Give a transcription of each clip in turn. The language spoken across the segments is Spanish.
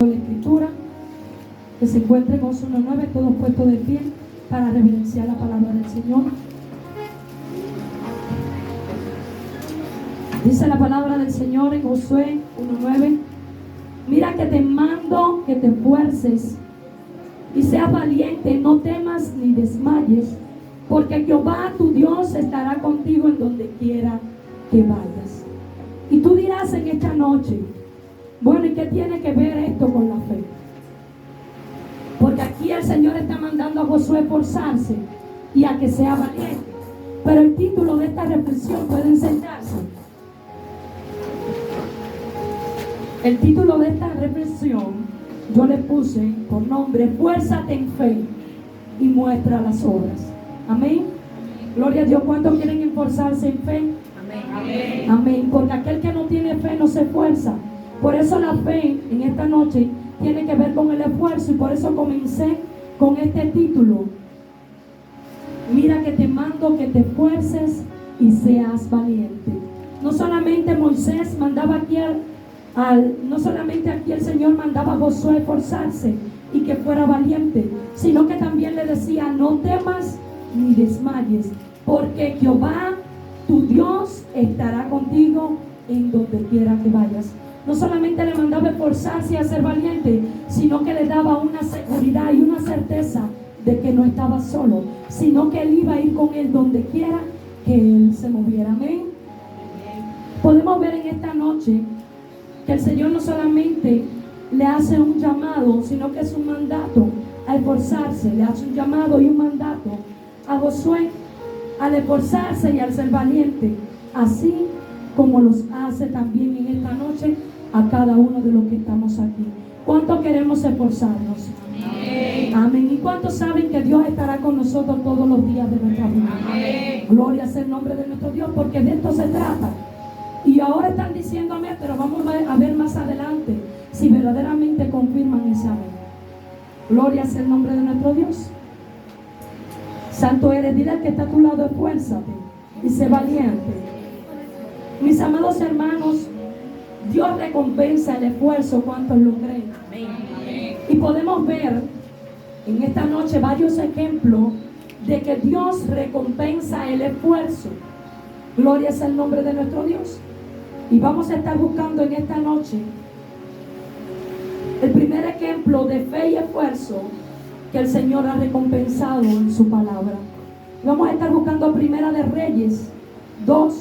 La escritura que se encuentra en Josué 1:9, todos puestos de pie para reverenciar la palabra del Señor. Dice la palabra del Señor en Josué 1:9: mira que te mando que te esfuerces y seas valiente, no temas ni desmayes, porque Jehová tu Dios estará contigo en donde quiera que vayas. Y tú dirás en esta noche: bueno, ¿y qué tiene que ver esto con la fe? Porque aquí el Señor está mandando a Josué a esforzarse y a que sea valiente. Pero el título de esta reflexión puede enseñarse. El título de esta reflexión yo le puse por nombre: esfuérzate en fe y muestra las obras. Amén. Gloria a Dios. ¿Cuántos quieren esforzarse en fe? Amén. Amén. Porque aquel que no tiene fe no se esfuerza. Por eso la fe en esta noche tiene que ver con el esfuerzo, y por eso comencé con este título: mira que te mando que te esfuerces y seas valiente. No solamente Moisés mandaba aquí no solamente aquí el Señor mandaba a Josué a esforzarse y que fuera valiente, sino que también le decía: no temas ni desmayes, porque Jehová tu Dios estará contigo en donde quiera que vayas. No solamente le mandaba a esforzarse y a ser valiente, sino que le daba una seguridad y una certeza de que no estaba solo, sino que él iba a ir con él donde quiera que él se moviera. Amén. Podemos ver en esta noche que el Señor no solamente le hace un llamado, sino que es un mandato a esforzarse. Le hace un llamado y un mandato a Josué al esforzarse y al ser valiente, así como los hace también en esta noche a cada uno de los que estamos aquí. ¿Cuántos queremos esforzarnos? Amén. Amén. ¿Y cuántos saben que Dios estará con nosotros todos los días de nuestra vida? Amén. Gloria sea el nombre de nuestro Dios, porque de esto se trata. Y ahora están diciéndome, pero vamos a ver más adelante si verdaderamente confirman ese amén. Gloria sea el nombre de nuestro Dios. Santo eres. Dile al que está a tu lado: esfuérzate y sé valiente. Mis amados hermanos, Dios recompensa el esfuerzo. ¿Cuántos lo creen? Amén. Y podemos ver en esta noche varios ejemplos de que Dios recompensa el esfuerzo. Gloria sea el nombre de nuestro Dios. Y vamos a estar buscando en esta noche el primer ejemplo de fe y esfuerzo que el Señor ha recompensado en su palabra. Vamos a estar buscando Primera de Reyes 2.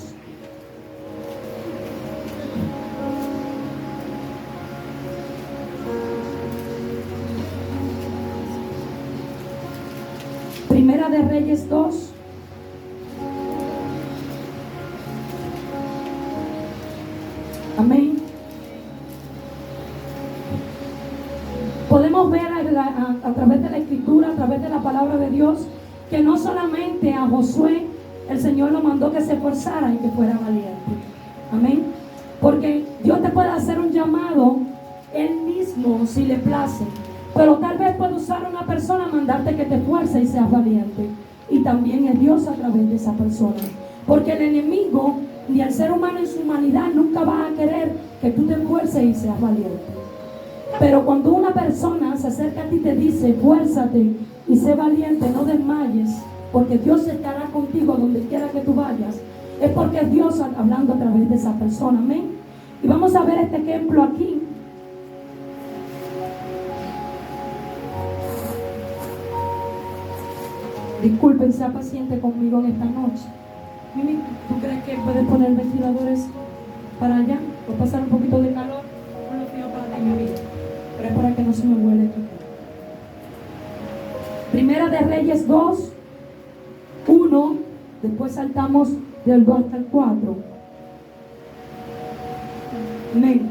Primera de Reyes 2. Amén. Podemos ver a través de la escritura, a través de la palabra de Dios, que no solamente a Josué el Señor lo mandó que se esforzara y que fuera valiente. Amén. Porque Dios te puede hacer un llamado Él mismo si le place, pero tal vez puede usar a una persona, mandarte que te esfuerces y seas valiente. Y también es Dios a través de esa persona. Porque el enemigo ni el ser humano en su humanidad nunca va a querer que tú te esfuerces y seas valiente. Pero cuando una persona se acerca a ti y te dice: esfuérzate y sé valiente, no desmayes, porque Dios estará contigo donde quiera que tú vayas, es porque es Dios hablando a través de esa persona. Amén. Y vamos a ver este ejemplo aquí. Disculpen, sea paciente conmigo en esta noche. Mimi, ¿tú crees que puedes poner ventiladores para allá? ¿O pasar un poquito de calor? No lo pido para ti, mi vida, pero es para que no se me huele aquí. Primera de Reyes 2, 1, después saltamos del 2 hasta el 4. Amén.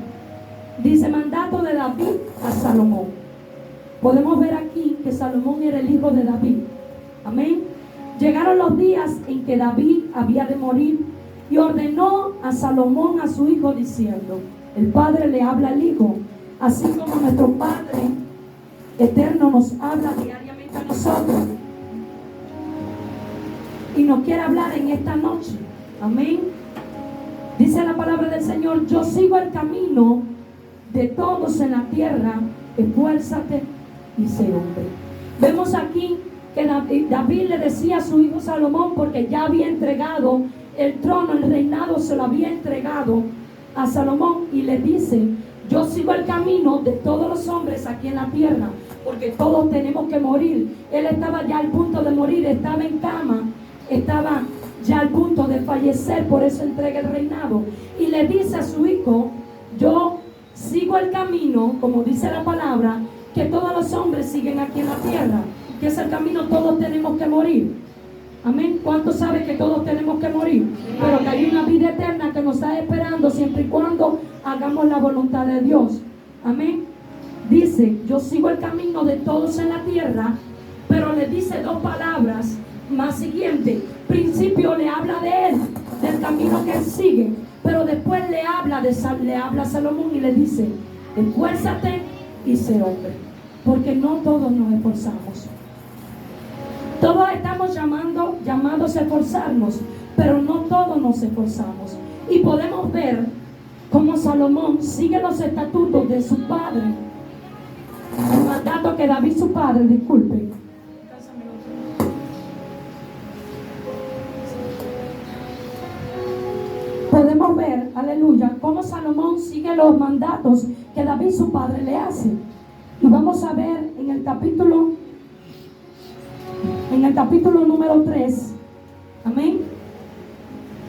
Dice: mandato de David a Salomón. Podemos ver aquí que Salomón era el hijo de David. Amén. Llegaron los días en que David había de morir y ordenó a Salomón a su hijo diciendo: el Padre le habla al Hijo, así como nuestro Padre eterno nos habla diariamente a nosotros y nos quiere hablar en esta noche. Amén. Dice la palabra del Señor: yo sigo el camino de todos en la tierra, esfuérzate y sé hombre. Vemos aquí que David le decía a su hijo Salomón, porque ya había entregado el trono, el reinado se lo había entregado a Salomón, y le dice: yo sigo el camino de todos los hombres aquí en la tierra, porque todos tenemos que morir. Él estaba ya al punto de morir, estaba en cama, estaba ya al punto de fallecer, por eso entrega el reinado. Y le dice a su hijo: yo sigo el camino, como dice la palabra, que todos los hombres siguen aquí en la tierra, que es el camino, todos tenemos que morir. Amén. ¿Cuántos saben que todos tenemos que morir? Pero que hay una vida eterna que nos está esperando siempre y cuando hagamos la voluntad de Dios. Amén. Dice: yo sigo el camino de todos en la tierra, pero le dice dos palabras más siguiente. Principio le habla de él, del camino que él sigue, pero después le habla a Salomón y le dice: esfuérzate y sé hombre, porque no todos nos esforzamos. Todos estamos llamados a esforzarnos, pero no todos nos esforzamos. Y podemos ver cómo Salomón sigue los estatutos de su padre, el mandato que David, su padre, disculpe. Podemos ver, aleluya, cómo Salomón sigue los mandatos que David, su padre, le hace. Y vamos a ver en el capítulo número 3, amén,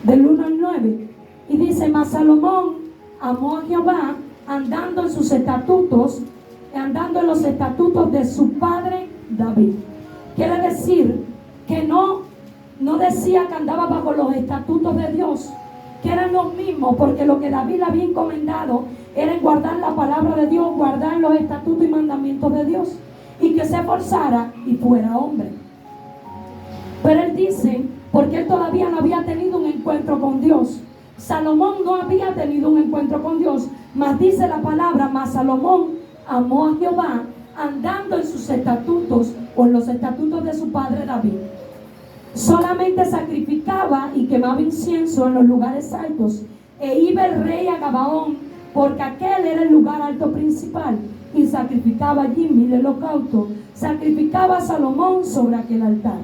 del 1 al 9. Y dice: mas Salomón amó a Jehová andando en sus estatutos, andando en los estatutos de su padre David. Quiere decir que no decía que andaba bajo los estatutos de Dios, que eran los mismos, porque lo que David le había encomendado era guardar la palabra de Dios, guardar los estatutos y mandamientos de Dios, y que se esforzara y fuera hombre. Pero él dice, porque él todavía no había tenido un encuentro con Dios. Salomón no había tenido un encuentro con Dios, mas dice la palabra: mas Salomón amó a Jehová andando en sus estatutos, o en los estatutos de su padre David. Solamente sacrificaba y quemaba incienso en los lugares altos, e iba el rey a Gabaón, porque aquel era el lugar alto principal, y sacrificaba allí 1000 holocaustos. Sacrificaba a Salomón sobre aquel altar.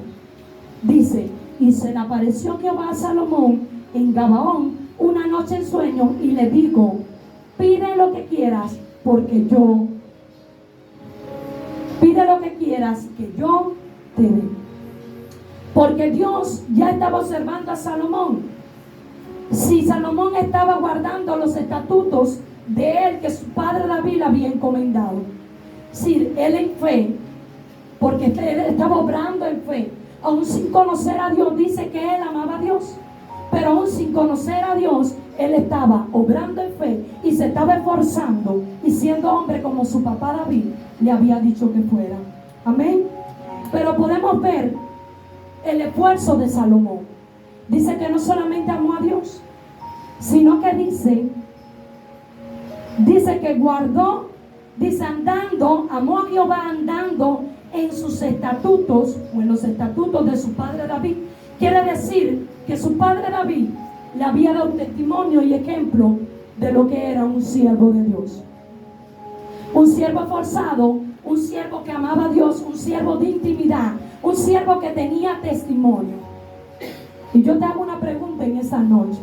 Dice: y se le apareció Jehová a Salomón en Gabaón una noche en sueño, y le dijo: pide lo que quieras, porque yo pide lo que quieras, que yo te dé. Porque Dios ya estaba observando a Salomón. Si Salomón estaba guardando los estatutos de él, que su padre David le había encomendado, si él en fe, porque él estaba obrando en fe, aún sin conocer a Dios, dice que él amaba a Dios, pero aún sin conocer a Dios, él estaba obrando en fe y se estaba esforzando y siendo hombre como su papá David le había dicho que fuera. Amén. Pero podemos ver el esfuerzo de Salomón. Dice que no solamente amó a Dios, sino que dice que guardó, dice andando, amó a Jehová andando en sus estatutos, o en los estatutos de su padre David. Quiere decir que su padre David le había dado testimonio y ejemplo de lo que era un siervo de Dios, un siervo esforzado, un siervo que amaba a Dios, un siervo de intimidad, un siervo que tenía testimonio. Y yo te hago una pregunta en esta noche,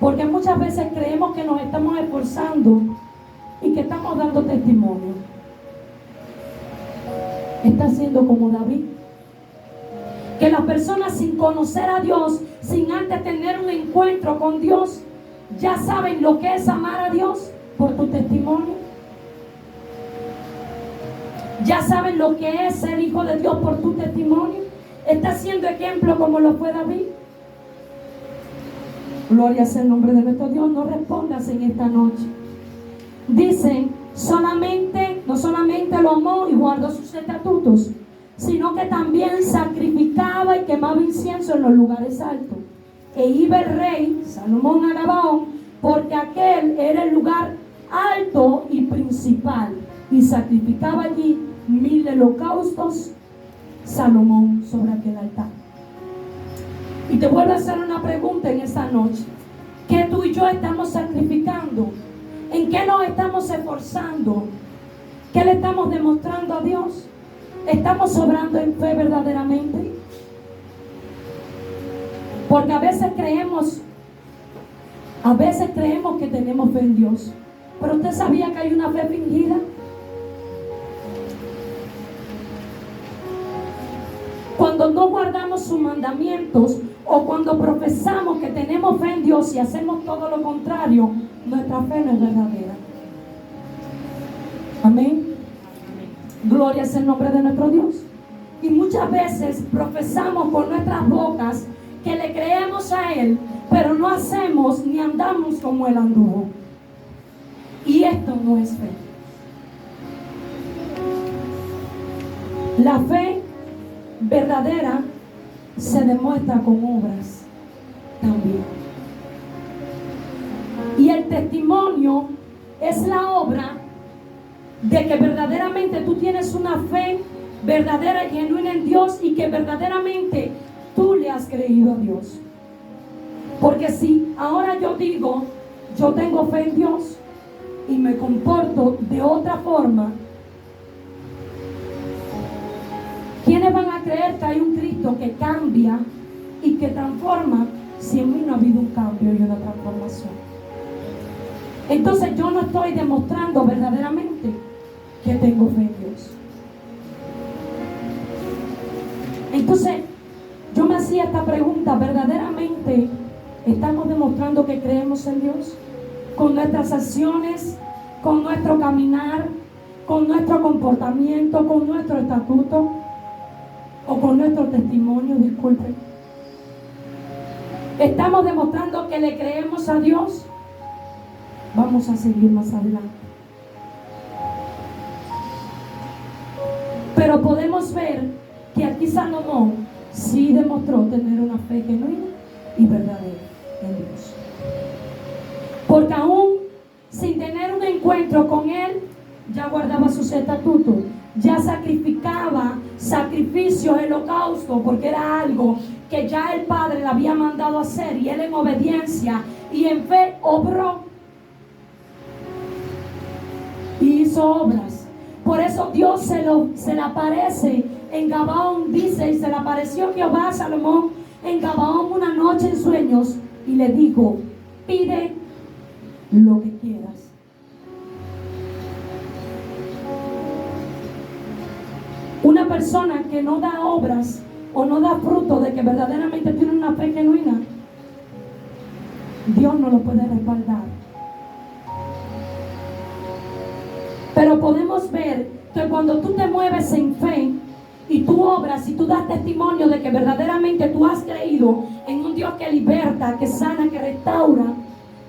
porque muchas veces creemos que nos estamos esforzando y que estamos dando testimonio. Está siendo como David, que las personas sin conocer a Dios, sin antes tener un encuentro con Dios, ya saben lo que es amar a Dios por tu testimonio. Ya saben lo que es ser hijo de Dios por tu testimonio. Está siendo ejemplo como lo fue David. Gloria sea el nombre de nuestro Dios. No respondas en esta noche. Dicen, no solamente lo amó y guardó sus estatutos, sino que también sacrificaba y quemaba incienso en los lugares altos. E iba el rey Salomón a Gabaón, porque aquel era el lugar alto y principal, y sacrificaba allí 1000 holocaustos Salomón sobre aquel altar. Y te vuelvo a hacer una pregunta en esta noche: ¿qué tú y yo estamos sacrificando? ¿En qué qué nos estamos esforzando? ¿Qué le estamos demostrando a Dios? ¿Estamos obrando en fe verdaderamente? Porque a veces creemos que tenemos fe en Dios. Pero usted sabía que hay una fe fingida. Cuando no guardamos sus mandamientos o cuando profesamos que tenemos fe en Dios y hacemos todo lo contrario, nuestra fe no es verdadera. Amén. Gloria es el nombre de nuestro Dios. Y muchas veces profesamos con nuestras bocas que le creemos a Él, pero no hacemos ni andamos como Él anduvo. Y esto no es fe. La fe verdadera se demuestra con obras también. Y el testimonio es la obra de que verdaderamente tú tienes una fe verdadera y genuina en Dios y que verdaderamente tú le has creído a Dios. Porque si ahora yo digo, yo tengo fe en Dios y me comporto de otra forma, ¿quiénes van a creer que hay un Cristo que cambia y que transforma si en mí no ha habido un cambio y una transformación? Entonces yo no estoy demostrando verdaderamente que tengo fe en Dios. Entonces yo me hacía esta pregunta: ¿verdaderamente estamos demostrando que creemos en Dios? Con nuestras acciones, con nuestro caminar, con nuestro comportamiento, con nuestro estatuto o con nuestro testimonio, disculpen. ¿Estamos demostrando que le creemos a Dios? Vamos a seguir más adelante. Pero podemos ver que aquí Salomón sí demostró tener una fe genuina y verdadera en Dios. Porque aún sin tener un encuentro con Él, ya guardaba sus estatutos, ya sacrificaba sacrificios, holocausto, porque era algo que ya el Padre le había mandado hacer, y él en obediencia y en fe obró y hizo obras. Por eso Dios se le aparece en Gabaón, dice, y se le apareció Jehová a Salomón en Gabaón una noche en sueños y le dijo: pide lo que quieras. Una persona que no da obras o no da fruto de que verdaderamente tiene una fe genuina, Dios no lo puede respaldar. Pero podemos ver que cuando tú te mueves en fe y tú obras y tú das testimonio de que verdaderamente tú has creído en un Dios que liberta, que sana, que restaura,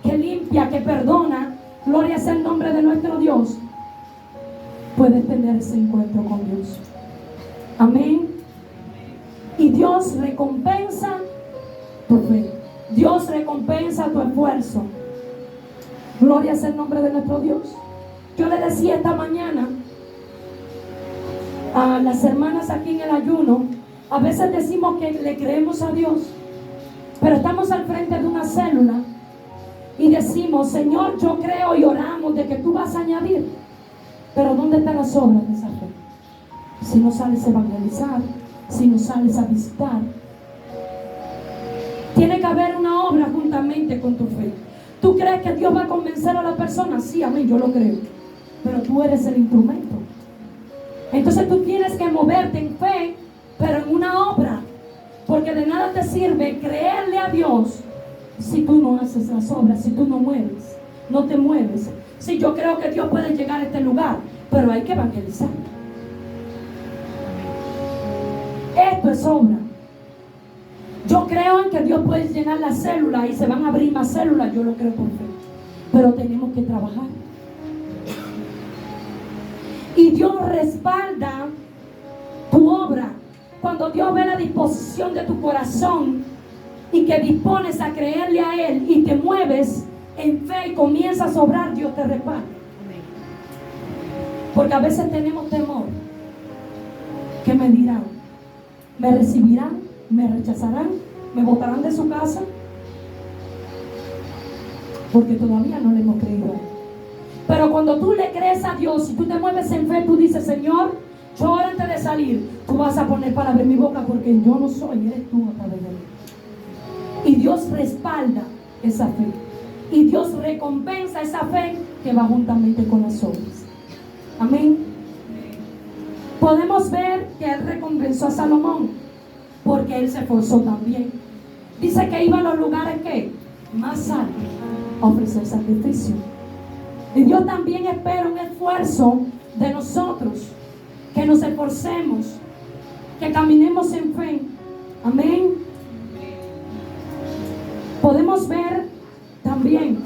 que limpia, que perdona, gloria sea el nombre de nuestro Dios, puedes tener ese encuentro con Dios. Amén. Y Dios recompensa tu fe. Dios recompensa tu esfuerzo. Gloria sea el nombre de nuestro Dios. Yo le decía esta mañana a las hermanas aquí en el ayuno, a veces decimos que le creemos a Dios, pero estamos al frente de una célula y decimos: Señor, yo creo, y oramos de que tú vas a añadir. Pero ¿dónde están las obras de esa fe? Si no sales a evangelizar, si no sales a visitar, tiene que haber una obra juntamente con tu fe. ¿Tú crees que Dios va a convencer a la persona? Sí, amén, yo lo creo. Pero tú eres el instrumento. Entonces tú tienes que moverte en fe, pero en una obra. Porque de nada te sirve creerle a Dios si tú no haces las obras, si tú no mueves, no te mueves. Sí, yo creo que Dios puede llegar a este lugar, pero hay que evangelizar. Esto es obra. Yo creo en que Dios puede llenar la célula y se van a abrir más células, yo lo creo por fe. Pero tenemos que trabajar. Y Dios respalda tu obra. Cuando Dios ve la disposición de tu corazón y que dispones a creerle a Él y te mueves en fe y comienzas a obrar, Dios te respalda. Porque a veces tenemos temor. ¿Qué me dirán? ¿Me recibirán? ¿Me rechazarán? ¿Me botarán de su casa? Porque todavía no le hemos creído a Él. Pero cuando tú le crees a Dios y tú te mueves en fe, tú dices, Señor, yo antes de salir, tú vas a poner palabras en mi boca porque yo no soy, eres tú a través de mí. Y Dios respalda esa fe. Y Dios recompensa esa fe que va juntamente con las obras. Amén. Podemos ver que Él recompensó a Salomón porque Él se esforzó también. Dice que iba a los lugares que más altos a ofrecer sacrificio. Y Dios también espera un esfuerzo de nosotros, que nos esforcemos, que caminemos en fe. Amén. Podemos ver también,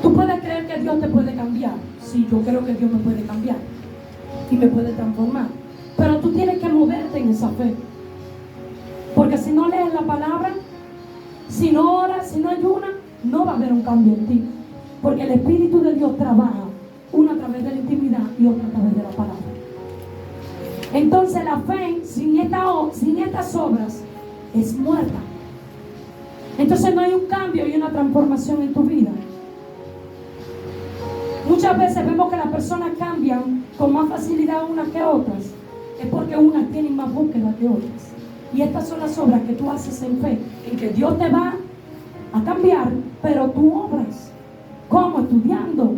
tú puedes creer que Dios te puede cambiar. Sí, yo creo que Dios me puede cambiar y me puede transformar, pero tú tienes que moverte en esa fe, porque si no lees la palabra, si no oras, si no ayunas, no va a haber un cambio en ti, porque el Espíritu de Dios trabaja, una a través de la intimidad y otra a través de la palabra. Entonces la fe sin estas obras es muerta. Entonces no hay un cambio y una transformación en tu vida. Muchas veces vemos que las personas cambian con más facilidad unas que otras. Es porque unas tienen más búsqueda que otras. Y estas son las obras que tú haces en fe, en que Dios te va a cambiar, pero tú obras. ¿Cómo? Estudiando,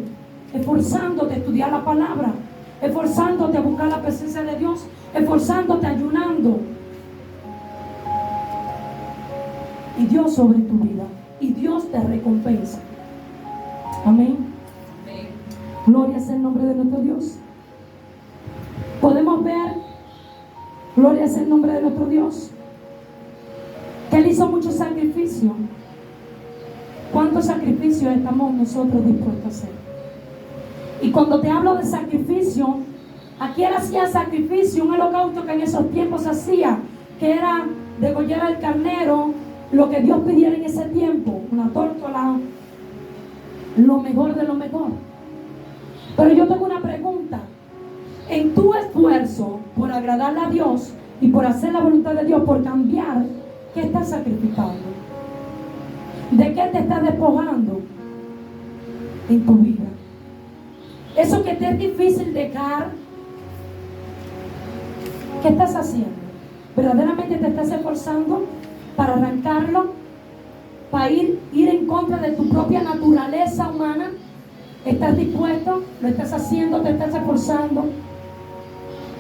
esforzándote a estudiar la palabra, esforzándote a buscar la presencia de Dios, esforzándote ayunando. Y Dios sobre tu vida, y Dios te recompensa. Amén. Gloria sea el nombre de nuestro Dios. Podemos ver, gloria sea el nombre de nuestro Dios, que Él hizo mucho sacrificio. ¿Cuántos sacrificios estamos nosotros dispuestos a hacer? Y cuando te hablo de sacrificio, aquí Él hacía sacrificio, un holocausto que en esos tiempos se hacía, que era degollar al carnero, lo que Dios pidiera en ese tiempo, una tórtola, lo mejor de lo mejor. Pero yo tengo una pregunta. En tu esfuerzo por agradarle a Dios y por hacer la voluntad de Dios, por cambiar, ¿qué estás sacrificando? ¿De qué te estás despojando en tu vida? Eso que te es difícil dejar, ¿qué estás haciendo? ¿Verdaderamente te estás esforzando para arrancarlo? ¿Para ir en contra de tu propia naturaleza humana? ¿Estás dispuesto? ¿Lo estás haciendo? ¿Te estás esforzando?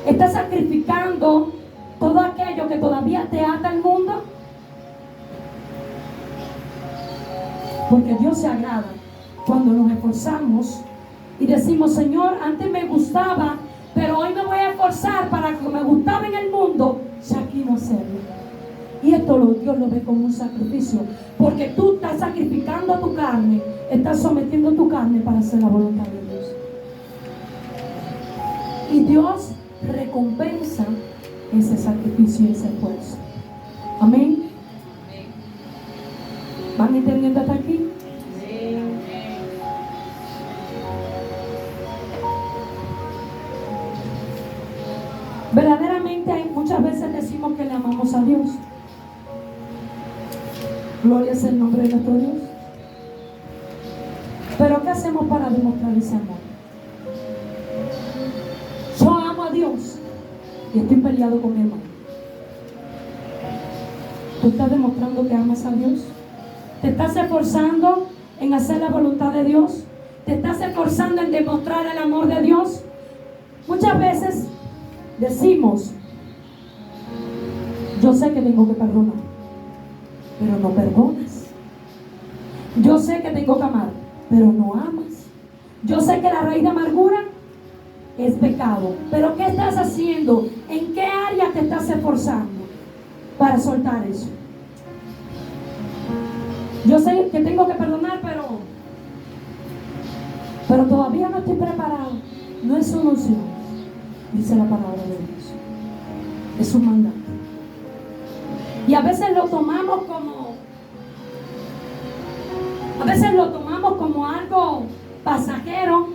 ¿Estás sacrificando todo aquello que todavía te ata al mundo? Porque Dios se agrada cuando nos esforzamos y decimos, Señor, antes me gustaba, pero hoy me voy a esforzar para que me gustaba en el mundo, ya quiero hacerlo. Y esto Dios lo ve como un sacrificio, porque tú estás sacrificando tu carne, estás sometiendo tu carne para hacer la voluntad de Dios. Y Dios recompensa ese sacrificio y ese esfuerzo. Amén. ¿Van entendiendo hasta aquí? Verdaderamente muchas veces decimos que le amamos a Dios. Gloria sea el nombre de nuestro Dios. Pero ¿qué hacemos para demostrar ese amor? Yo amo a Dios y estoy peleado con mi hermano. ¿Tú estás demostrando que amas a Dios? ¿Te estás esforzando en hacer la voluntad de Dios? ¿Te estás esforzando en demostrar el amor de Dios? Muchas veces decimos, yo sé que tengo que perdonar, pero no perdonas. Yo sé que tengo que amar, pero no amas. Yo sé que la raíz de amargura es pecado, pero ¿qué estás haciendo? ¿En qué área te estás esforzando para soltar eso? Yo sé que tengo que perdonar, pero todavía no estoy preparado. No es una opción, dice la palabra de Dios. Es un mandato. Y a veces lo tomamos como algo pasajero.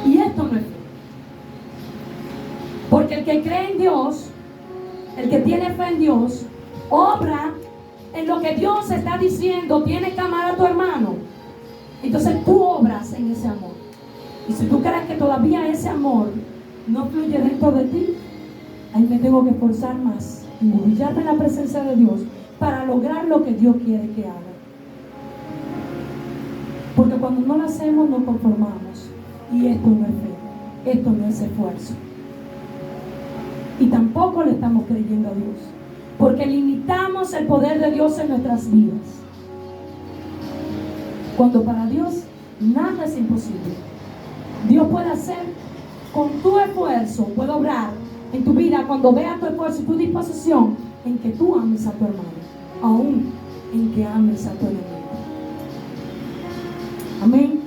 Y esto no es fe. Porque el que cree en Dios, el que tiene fe en Dios, obra en lo que Dios está diciendo. Tienes que amar a tu hermano. Entonces tú obras en ese amor. Y si tú crees que todavía ese amor no fluye dentro de ti, ahí me tengo que esforzar más y humillarme en la presencia de Dios para lograr lo que Dios quiere que haga. Porque cuando no lo hacemos nos conformamos. Y esto no es fe, esto no es esfuerzo. Y tampoco le estamos creyendo a Dios, porque limitamos el poder de Dios en nuestras vidas. Cuando para Dios nada es imposible. Dios puede hacer con tu esfuerzo, puede obrar en tu vida cuando vea tu esfuerzo y tu disposición en que tú ames a tu hermano, aún en que ames a tu enemigo. Amén.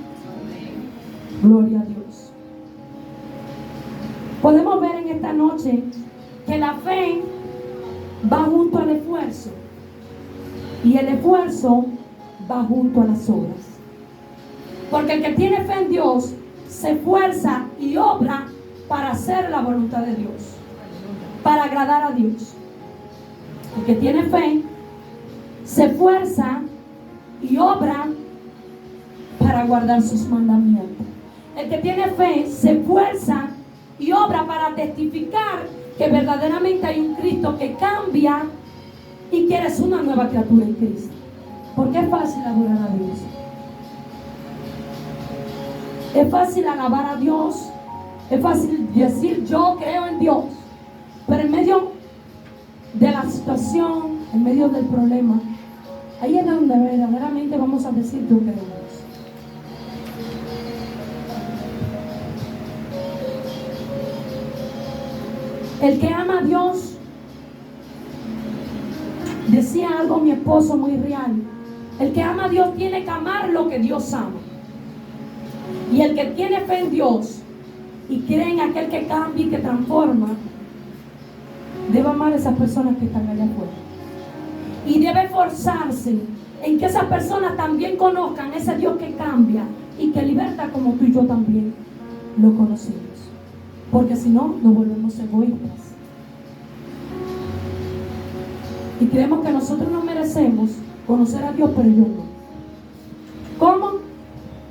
Gloria a Dios. Podemos ver en esta noche que la fe va junto al esfuerzo y el esfuerzo va junto a las obras. Porque el que tiene fe en Dios se esfuerza y obra para hacer la voluntad de Dios, para agradar a Dios. El que tiene fe se esfuerza y obra para guardar sus mandamientos. El que tiene fe se esfuerza y obra para testificar que verdaderamente hay un Cristo que cambia y que eres una nueva criatura en Cristo. Porque es fácil adorar a Dios. Es fácil alabar a Dios. Es fácil decir yo creo en Dios. Pero en medio de la situación, en medio del problema, ahí es donde verdaderamente vamos a decir yo creo en Dios. El que ama a Dios, decía algo mi esposo muy real, el que ama a Dios tiene que amar lo que Dios ama. Y el que tiene fe en Dios y cree en aquel que cambia y que transforma, debe amar a esas personas que están allá afuera. Y debe esforzarse en que esas personas también conozcan ese Dios que cambia y que liberta como tú y yo también lo conocimos. Porque si no, nos volvemos egoístas. Y creemos que nosotros no merecemos conocer a Dios, pero yo no. ¿Cómo?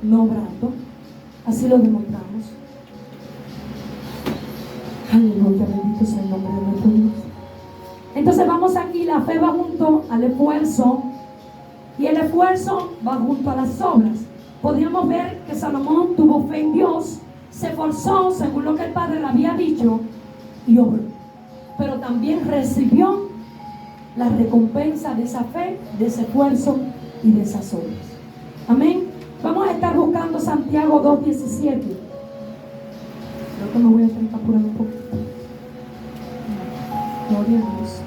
No obrando. Así lo demostramos. Aleluya, bendito sea el nombre de nuestro Dios. Entonces vamos aquí, la fe va junto al esfuerzo y el esfuerzo va junto a las obras. Podríamos ver que Salomón tuvo fe en Dios, se esforzó según lo que el Padre le había dicho y obró. Pero también recibió la recompensa de esa fe, de ese esfuerzo y de esas obras. Amén. Vamos a estar buscando Santiago 2:17. Creo que me voy a estar apurando un poquito. Gloria a Dios.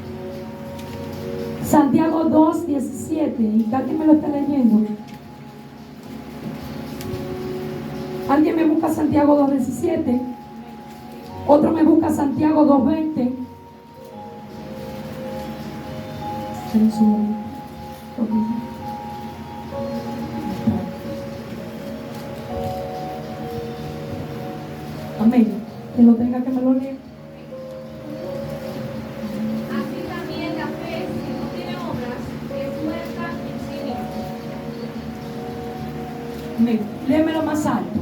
Santiago 2:17. Y cada quien me lo está leyendo. Alguien me busca Santiago 2:17. Otro me busca Santiago 2:20. Amén. Que lo tenga que me lo lea. Así también la fe, si no tiene obras, es muerta en sí misma. Amén. Léemelo más alto.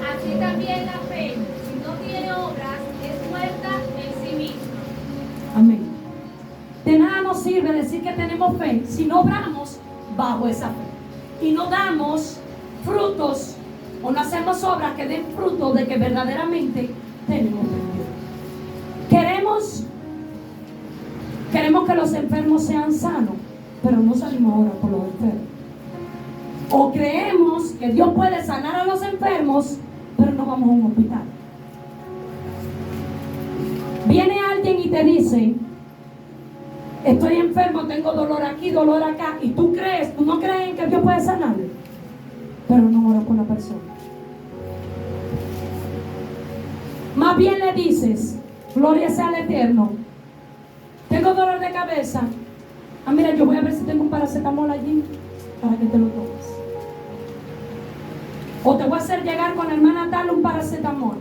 Así también la fe, si no tiene obras, es muerta en sí misma. Amén. De nada nos sirve decir que tenemos fe si no obramos bajo esa fe. Y no damos frutos o no hacemos obras que den fruto de que verdaderamente tenemos fe. Queremos que los enfermos sean sanos, pero no salimos ahora por los enfermos. O creemos que Dios puede sanar a los enfermos, pero no vamos a un hospital. Viene alguien y te dice: estoy enfermo, tengo dolor aquí, dolor acá, y tú no crees en que Dios puede sanarle, pero no oras por la persona. Más bien le dices: gloria sea al Eterno, tengo dolor de cabeza. Mira, yo voy a ver si tengo un paracetamol allí para que te lo tomes. O te voy a hacer llegar con la hermana tal un paracetamol.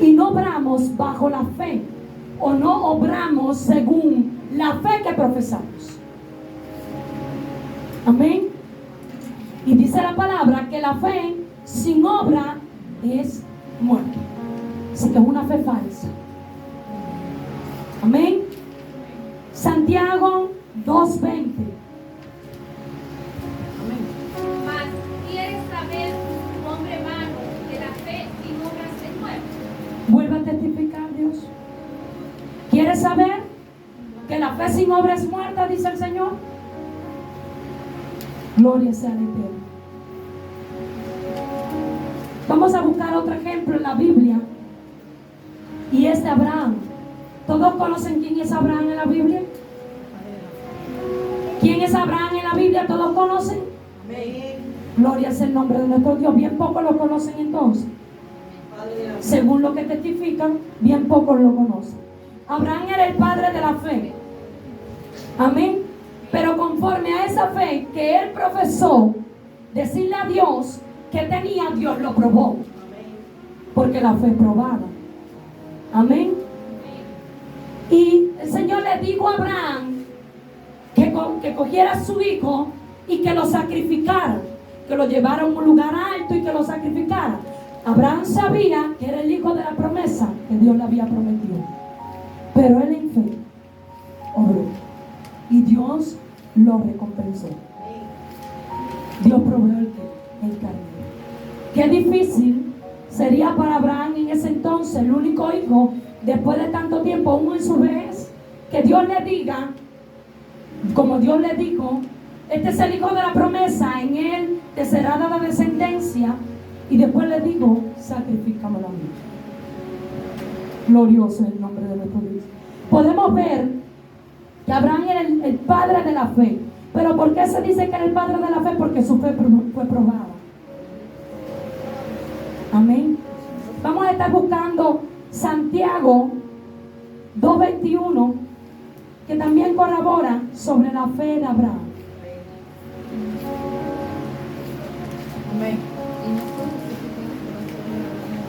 Y no obramos bajo la fe, o no obramos según la fe que profesamos. Amén. Dice la palabra que la fe sin obra es muerta. Así que es una fe falsa. Amén. Santiago 2:20. Mas quieres saber, hombre vano, que la fe sin obras es muerta. Vuelve a testificar, Dios. ¿Quieres saber que la fe sin obras es muerta? Dice el Señor. Gloria sea al Eterno. Vamos a buscar otro ejemplo en la Biblia. Y es de Abraham. ¿Todos conocen quién es Abraham en la Biblia? ¿Quién es Abraham en la Biblia? ¿Todos conocen? Gloria sea el nombre de nuestro Dios. Bien pocos lo conocen entonces. Según lo que testifican, bien pocos lo conocen. Abraham era el padre de la fe. Amén. Pero conforme a esa fe que él profesó, decirle a Dios que tenía, Dios lo probó. Porque la fe es probada. Amén. Y el Señor le dijo a Abraham que cogiera a su hijo y que lo sacrificara, que lo llevara a un lugar alto y que lo sacrificara. Abraham sabía que era el hijo de la promesa que Dios le había prometido, pero él en fe obró y Dios lo recompensó. Dios proveó el carnero. Qué difícil sería para Abraham en ese entonces, el único hijo, después de tanto tiempo, aún en su vejez, que Dios le diga, como Dios le dijo, este es el hijo de la promesa, en él te será dada descendencia, y después le digo, sacrifícamelo a mí. Glorioso es el nombre de nuestro Dios. Podemos ver que Abraham era el padre de la fe. Pero ¿por qué se dice que era el padre de la fe? Porque su fe fue probada. Amén. Vamos a estar buscando Santiago 2:21, que también corrobora sobre la fe de Abraham. Amén.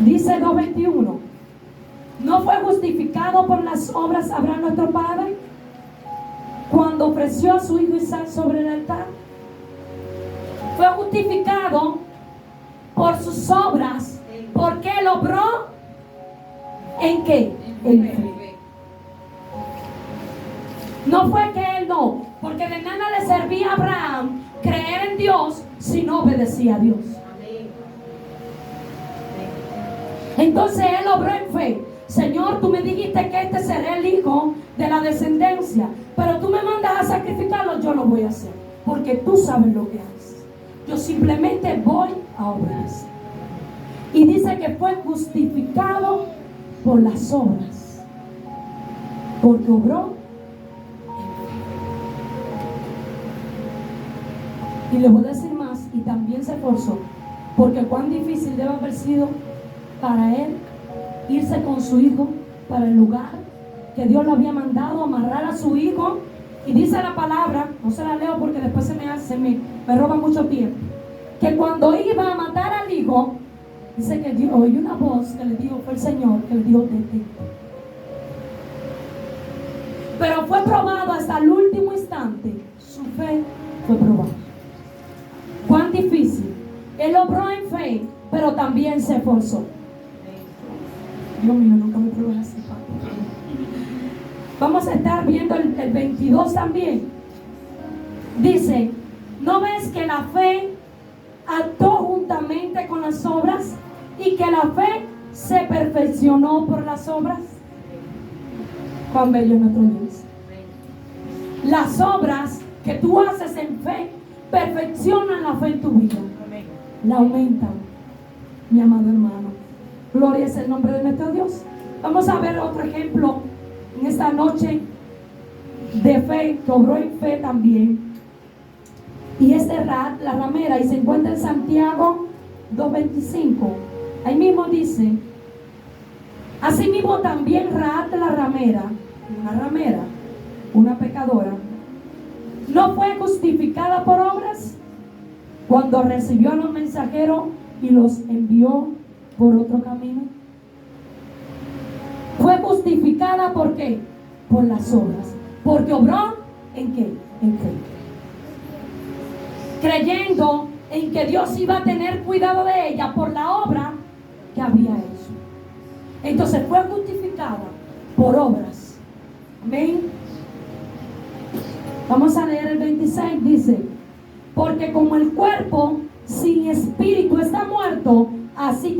Dice 2:21: ¿no fue justificado por las obras Abraham nuestro padre cuando ofreció a su hijo Isaac sobre el altar? Fue justificado por sus obras, porque él obró ¿en qué? En fe. No fue que él no, porque de nada le servía a Abraham creer en Dios si no obedecía a Dios. Entonces él obró en fe. Señor, tú me dijiste que este será el hijo de la descendencia, pero tú me mandas a sacrificarlo, yo lo voy a hacer, porque tú sabes lo que haces. Yo simplemente voy a obedecer. Y dice que fue justificado por las obras, porque obró en fe. Y le voy a decir más, y también se esforzó, porque cuán difícil debe haber sido para él irse con su hijo para el lugar que Dios le había mandado, amarrar a su hijo. Y dice la palabra, no se la leo porque después me roba mucho tiempo, que cuando iba a matar al hijo, dice que Dios oyó una voz que le dijo, fue el Señor que le dijo, detente. Pero fue probado hasta el último instante. Su fe fue probada. Cuán difícil. Él obró en fe, pero también se esforzó. Dios mío, nunca me probé así, Padre. Vamos a estar viendo el 22 también. Dice, ¿no ves que la fe actuó juntamente con las obras y que la fe se perfeccionó por las obras? Cuán bello es nuestro Dios. Las obras que tú haces en fe perfeccionan la fe en tu vida. La aumentan, mi amado hermano. Gloria es el nombre de nuestro Dios. Vamos a ver otro ejemplo en esta noche de fe, que obró en fe también. Y es de la ramera, y se encuentra en Santiago 2:25. Ahí mismo dice, asimismo también Rahab la ramera, una pecadora, no fue justificada por obras cuando recibió a los mensajeros y los envió por otro camino. Fue justificada ¿por qué? Por las obras, porque obró ¿en qué? En fe, creyendo en que Dios iba a tener cuidado de ella por la obra que había hecho. Entonces fue justificada por obras. Amén. Vamos a leer el 26, dice: porque como el cuerpo sin espíritu está muerto, así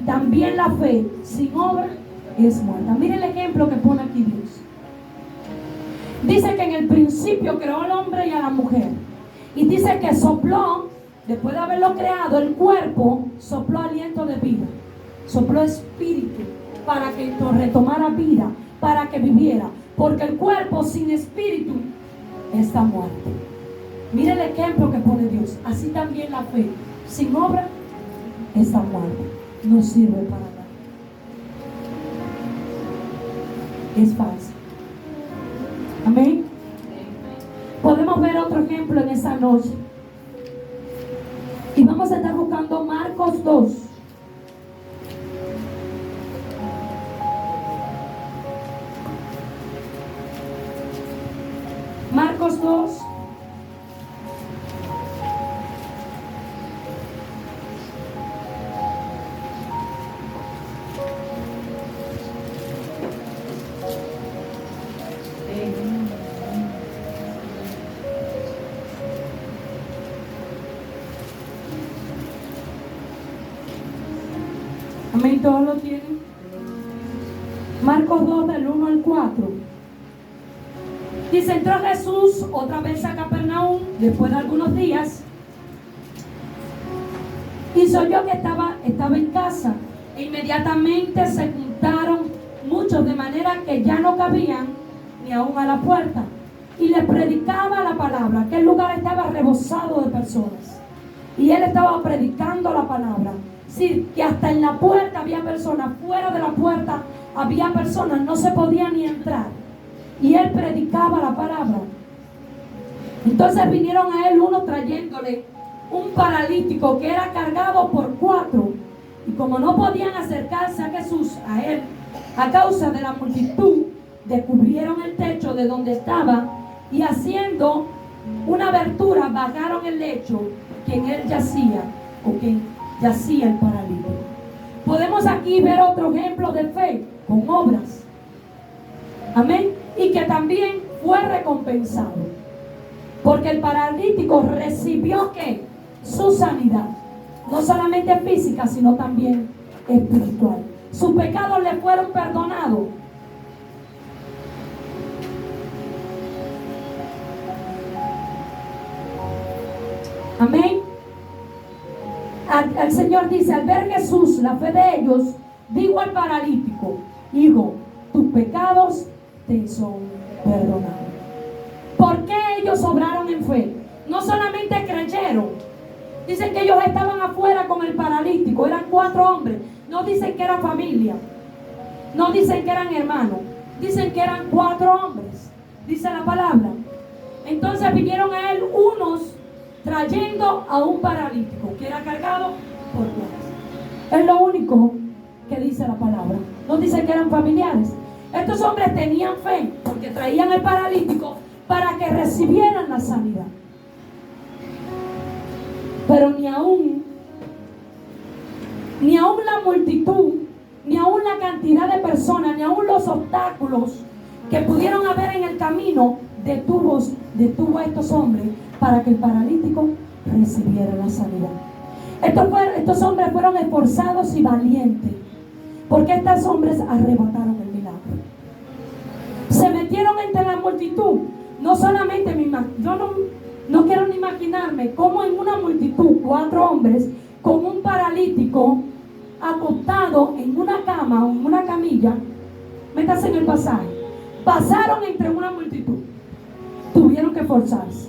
también la fe sin obra es muerta. Mire el ejemplo que pone aquí Dios. Dice que en el principio creó al hombre y a la mujer. Y dice que sopló, después de haberlo creado, el cuerpo, sopló aliento de vida. Sopló espíritu para que retomara vida, para que viviera. Porque el cuerpo sin espíritu está muerto. Mire el ejemplo que pone Dios. Así también la fe sin obra está muerta. No sirve para nada. Es falsa. Amén. Podemos ver otro ejemplo en esta noche. Y vamos a estar buscando Marcos 2. Marcos 2. Amén, todos lo tienen. Marcos 2 del 1 al 4. Dice: entró Jesús otra vez a Capernaum después de algunos días, y oyó que estaba en casa, e inmediatamente se juntaron muchos, de manera que ya no cabían ni aún a la puerta, y les predicaba la palabra. Aquel lugar estaba rebosado de personas, y él estaba predicando la palabra. Es decir, que hasta en la puerta había personas, fuera de la puerta había personas, no se podía ni entrar. Y él predicaba la palabra. Entonces vinieron a él unos trayéndole un paralítico que era cargado por 4. Y como no podían acercarse a Jesús, a él, a causa de la multitud, descubrieron el techo de donde estaba, y haciendo una abertura bajaron el lecho que en él yacía, o que yacía el paralítico. Podemos aquí ver otro ejemplo de fe con obras. Amén. Y que también fue recompensado. Porque el paralítico recibió ¿qué? Su sanidad. No solamente física, sino también espiritual. Sus pecados le fueron perdonados. Amén. El Señor dice: al ver Jesús la fe de ellos, dijo al paralítico: hijo, tus pecados te son perdonados. ¿Por qué ellos obraron en fe? No solamente creyeron. Dicen que ellos estaban afuera con el paralítico. Eran 4 hombres. No dicen que eran familia. No dicen que eran hermanos. Dicen que eran 4 hombres. Dice la palabra. Entonces vinieron a él unos trayendo a un paralítico que era cargado por 4. Es lo único que dice la palabra. No dice que eran familiares. Estos hombres tenían fe porque traían el paralítico para que recibieran la sanidad. Pero ni aún la multitud, ni aún la cantidad de personas, ni aún los obstáculos que pudieron haber en el camino detuvo a estos hombres para que el paralítico recibiera la sanidad. Estos hombres fueron esforzados y valientes, porque estos hombres arrebataron el milagro. Se metieron entre la multitud. No solamente yo no quiero ni imaginarme cómo en una multitud 4 hombres con un paralítico acostado en una cama o en una camilla. Métase en el pasaje. Pasaron entre una multitud. Tuvieron que forzarse.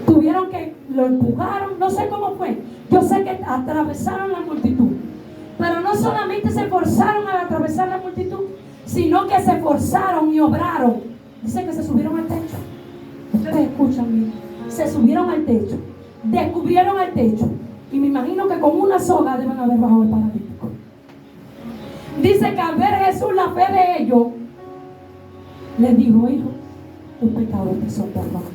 Tuvieron que lo empujaron. No sé cómo fue. Yo sé que atravesaron la multitud. Pero no solamente se forzaron a atravesar la multitud, sino que se forzaron y obraron. Dice que se subieron al techo. Ustedes escuchan bien. Se subieron al techo. Descubrieron el techo. Y me imagino que con una soga deben haber bajado el paralítico. Dice que al ver Jesús la fe de ellos, les dijo: hijo, tus pecados te son perdonados.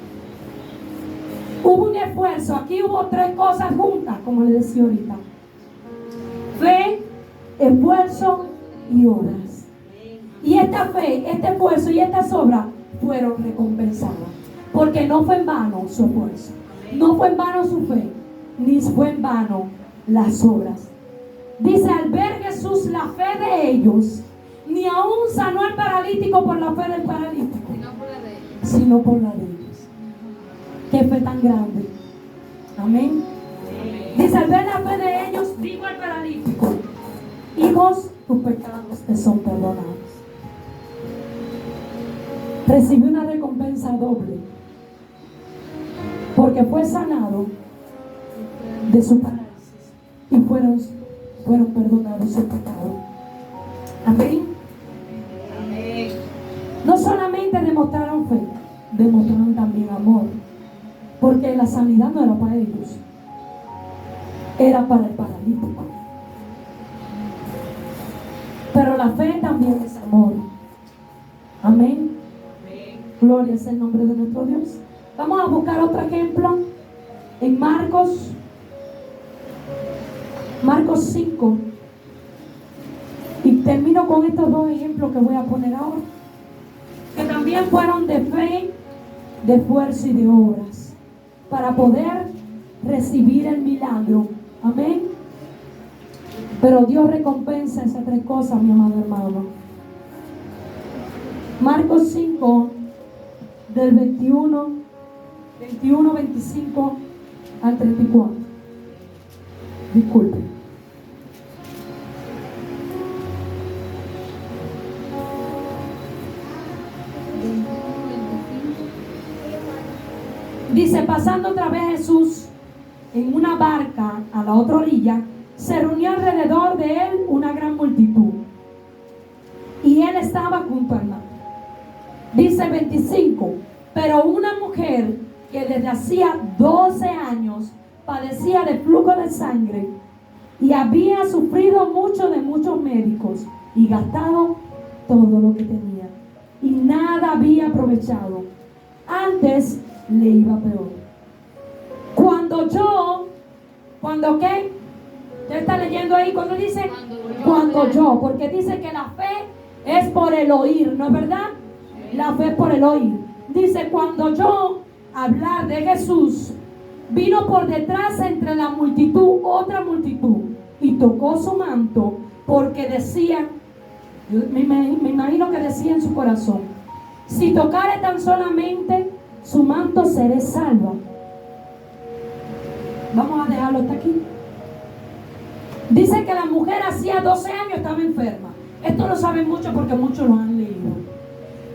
Hubo un esfuerzo. Aquí hubo tres cosas juntas, como le decía ahorita: fe, esfuerzo y obras. Y esta fe, este esfuerzo y estas obras fueron recompensadas, porque no fue en vano su esfuerzo, no fue en vano su fe, ni fue en vano las obras. Dice: al ver Jesús la fe de ellos, ni aún sanó al paralítico por la fe del paralítico, sino por la de ellos. Qué fe tan grande. Amén. Dice: al ver la fe de ellos, dijo al paralítico: hijos, tus pecados te son perdonados. Recibió una recompensa doble, porque fue sanado de su parálisis y fueron perdonados sus pecados. Amén. No solamente demostraron fe, demostraron también amor, porque la sanidad no era para ellos, era para el paralítico. Pero la fe también es amor. Amén. Gloria es el nombre de nuestro Dios. Vamos a buscar otro ejemplo en Marcos 5. Y termino con estos dos ejemplos que voy a poner ahora, que también fueron de fe, de esfuerzo y de obras, para poder recibir el milagro. Amén. Pero Dios recompensa esas tres cosas, mi amado hermano. Marcos 5, del 21, 25 al 34. Disculpe. Dice: pasando otra vez Jesús en una barca a la otra orilla, se reunió alrededor de él una gran multitud, y él estaba junto al mar. Dice 25: pero una mujer que desde hacía 12 años padecía de flujo de sangre y había sufrido mucho de muchos médicos y gastado todo lo que tenía, y nada había aprovechado, antes le iba peor. ¿Cuándo qué? ¿Usted está leyendo ahí? Cuando dice cuando yo, porque dice que la fe es por el oír, ¿no es verdad? La fe es por el oír. Dice: cuando yo hablar de Jesús, vino por detrás entre la multitud otra multitud y tocó su manto, porque decía, me imagino que decía en su corazón: si tocare tan solamente su manto, seré salva. Vamos a dejarlo hasta aquí. Dice que la mujer hacía 12 años estaba enferma. Esto lo saben mucho porque muchos lo han leído.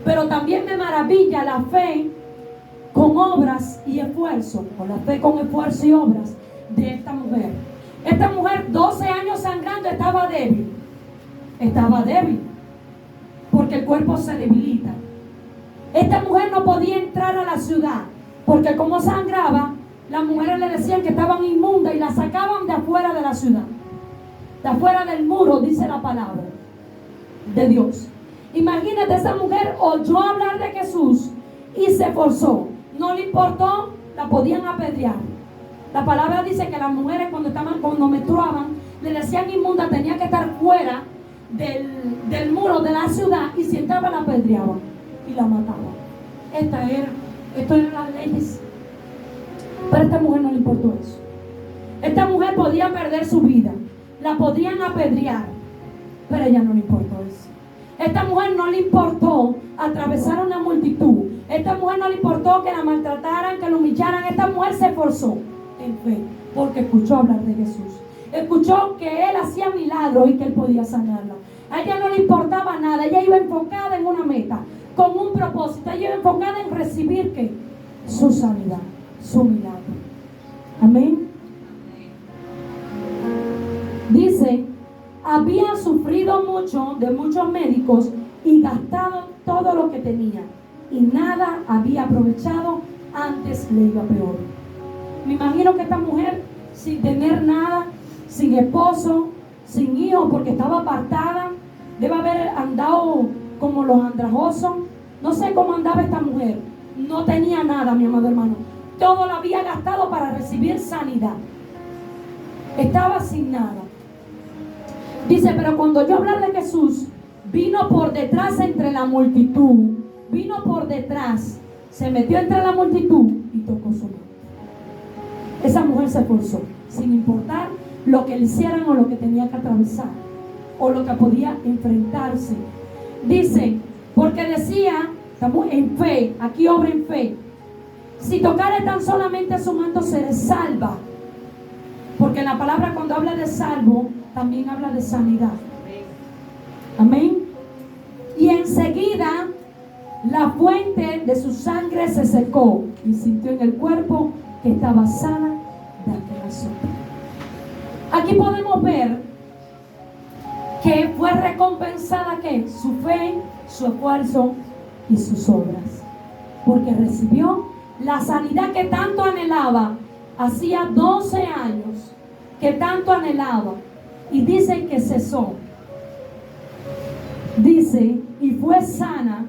Pero también me maravilla la fe con obras y esfuerzo, con la fe con esfuerzo y obras de esta mujer. Esta mujer, 12 años sangrando, estaba débil. Estaba débil porque el cuerpo se debilita. Esta mujer no podía entrar a la ciudad porque como sangraba, las mujeres le decían que estaban inmundas y la sacaban de afuera de la ciudad, de afuera del muro, dice la palabra de Dios. Imagínate, esa mujer oyó hablar de Jesús y se esforzó. No le importó, la podían apedrear. La palabra dice que las mujeres cuando menstruaban, le decían inmunda, tenía que estar fuera del muro de la ciudad, y si entraba la apedreaban y la mataban. Esto eran las leyes. Pero a esta mujer no le importó eso. Esta mujer podía perder su vida, la podían apedrear, pero a ella no le importó eso. Esta mujer no le importó atravesar una multitud. Esta mujer no le importó que la maltrataran, que la humillaran. Esta mujer se esforzó en fe porque escuchó hablar de Jesús. Escuchó que Él hacía milagros y que Él podía sanarla. A ella no le importaba nada. Ella iba enfocada en una meta, con un propósito. Ella iba enfocada en recibir ¿qué? Su sanidad, su milagro. Amén. Dice: había sufrido mucho de muchos médicos y gastado todo lo que tenía, y nada había aprovechado, antes le iba peor. Me imagino que esta mujer, sin tener nada, sin esposo, sin hijos, porque estaba apartada, debe haber andado como los andrajosos. No sé cómo andaba esta mujer. No tenía nada, mi amado hermano. todo lo había gastado para recibir sanidad. Estaba sin nada. Dice, pero cuando yo hablar de Jesús, vino por detrás entre la multitud. Vino por detrás, se metió entre la multitud y tocó su mano. Esa mujer se esforzó, sin importar lo que le hicieran o lo que tenía que atravesar, o lo que podía enfrentarse. Dice, porque decía, estamos en fe, aquí obra en fe. Si tocare tan solamente su manto, seré salva. Porque en la palabra, cuando habla de salvo, también habla de sanidad. Amén. Y enseguida la fuente de su sangre se secó y sintió en el cuerpo que estaba sana de aquel asunto. Aquí podemos ver que fue recompensada que su fe, su esfuerzo y sus obras, porque recibió la sanidad que tanto anhelaba. Hacía 12 años que tanto anhelaba, y dice que cesó. Dice, y fue sana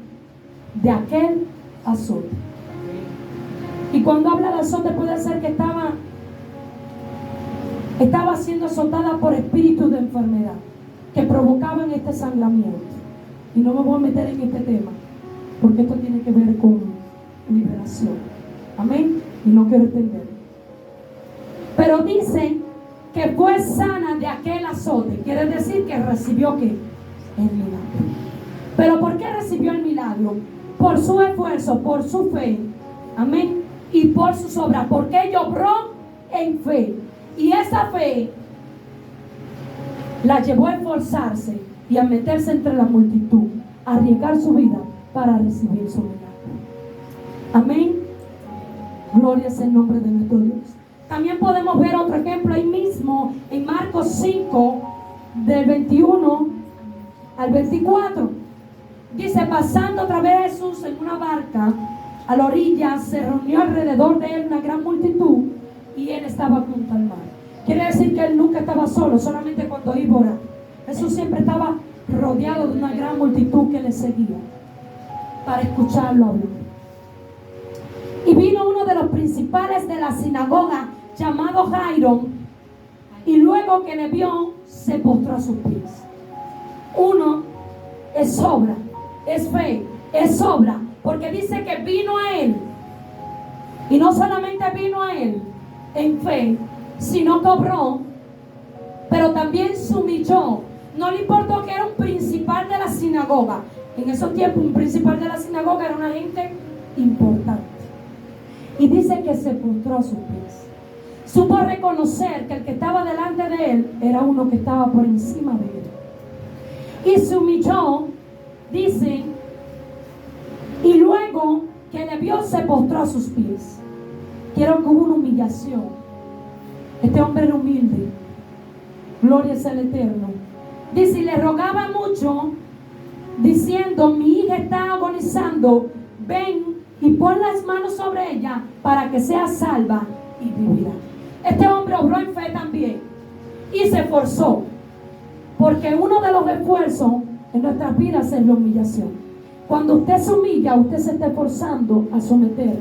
de aquel azote. Y cuando habla de azote, puede ser que estaba siendo azotada por espíritus de enfermedad que provocaban este sangramiento. Y no me voy a meter en este tema, porque esto tiene que ver con liberación. Amén. Y no quiero extender. Pero dice que fue sana de aquel azote. Quiere decir que recibió ¿qué? El milagro. Pero ¿por qué recibió el milagro? Por su esfuerzo, por su fe. Amén. Y por sus obras. Porque ella obró en fe. Y esa fe la llevó a esforzarse y a meterse entre la multitud, a arriesgar su vida para recibir su milagro. Amén. Gloria es el nombre de nuestro Dios. También podemos ver otro ejemplo ahí mismo en Marcos 5, del 21 al 24. Dice, pasando otra vez Jesús en una barca a la orilla, se reunió alrededor de él una gran multitud y él estaba junto al mar. Quiere decir que él nunca estaba solo, solamente cuando iba a orar. Jesús siempre estaba rodeado de una gran multitud que le seguía para escucharlo hablar. Y vino uno de los principales de la sinagoga, llamado Jairo, y luego que le vio, se postró a sus pies. Uno es obra, es fe, es obra, porque dice que vino a él, y no solamente vino a él en fe, sino que obró, pero también se humilló. No le importó que era un principal de la sinagoga. En esos tiempos un principal de la sinagoga era una gente importante. Y dice que se postró a sus pies. Supo reconocer que el que estaba delante de él era uno que estaba por encima de él. Y se humilló, dice, y luego que le vio, se postró a sus pies. Quiero que hubo una humillación. Este hombre era humilde. Gloria es el Eterno. Dice, y le rogaba mucho, diciendo, mi hija está agonizando, ven y pon las manos sobre ella para que sea salva y vivirá. Este hombre obró en fe también y se esforzó, porque uno de los esfuerzos en nuestras vidas es la humillación. Cuando usted se humilla, usted se está esforzando a someter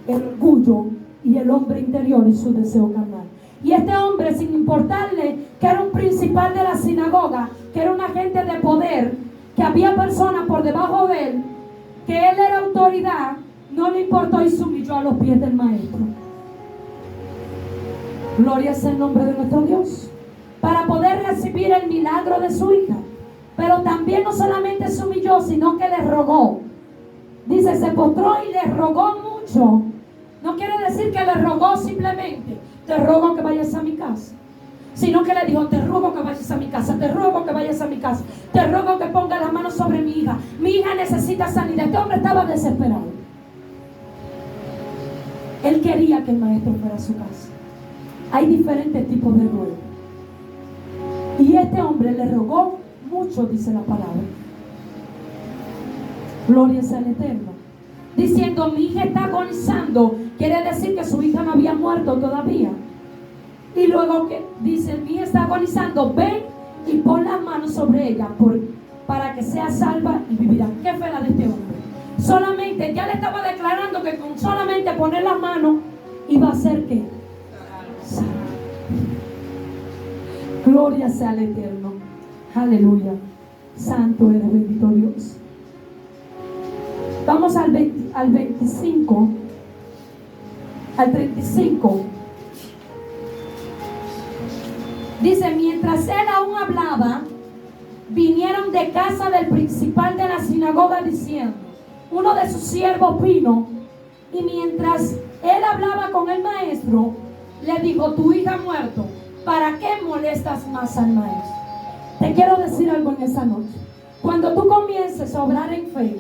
el orgullo y el hombre interior y su deseo carnal. Y este hombre, sin importarle que era un principal de la sinagoga, que era un agente de poder, que había personas por debajo de él, que él era autoridad, no le importó y se humilló a los pies del maestro. Gloria es el nombre de nuestro Dios. Para poder recibir el milagro de su hija. Pero también no solamente se humilló, sino que le rogó. Dice, se postró y le rogó mucho. No quiere decir que le rogó simplemente, te ruego que vayas a mi casa. Sino que le dijo, te ruego que vayas a mi casa, te ruego que vayas a mi casa, te ruego que ponga las manos sobre mi hija. Mi hija necesita sanidad. Este hombre estaba desesperado. Él quería que el maestro fuera a su casa. Hay diferentes tipos de ruego. Y este hombre le rogó mucho, dice la palabra. Gloria sea al Eterno. Diciendo, mi hija está agonizando. Quiere decir que su hija no había muerto todavía. Y luego que dice, mi hija está agonizando, ven y pon las manos sobre ella para que sea salva y vivirá. ¿Qué fe la de este hombre? Solamente, ya le estaba declarando que con solamente poner las manos y va a ser ¿qué? Sanado. Gloria sea al Eterno. Aleluya. Santo eres, bendito Dios. Vamos al 25, al 35. Dice, mientras él aún hablaba, vinieron de casa del principal de la sinagoga diciendo, uno de sus siervos vino, y mientras él hablaba con el maestro, le dijo, tu hija ha muerto, ¿para qué molestas más al maestro? Te quiero decir algo en esta noche. Cuando tú comiences a obrar en fe,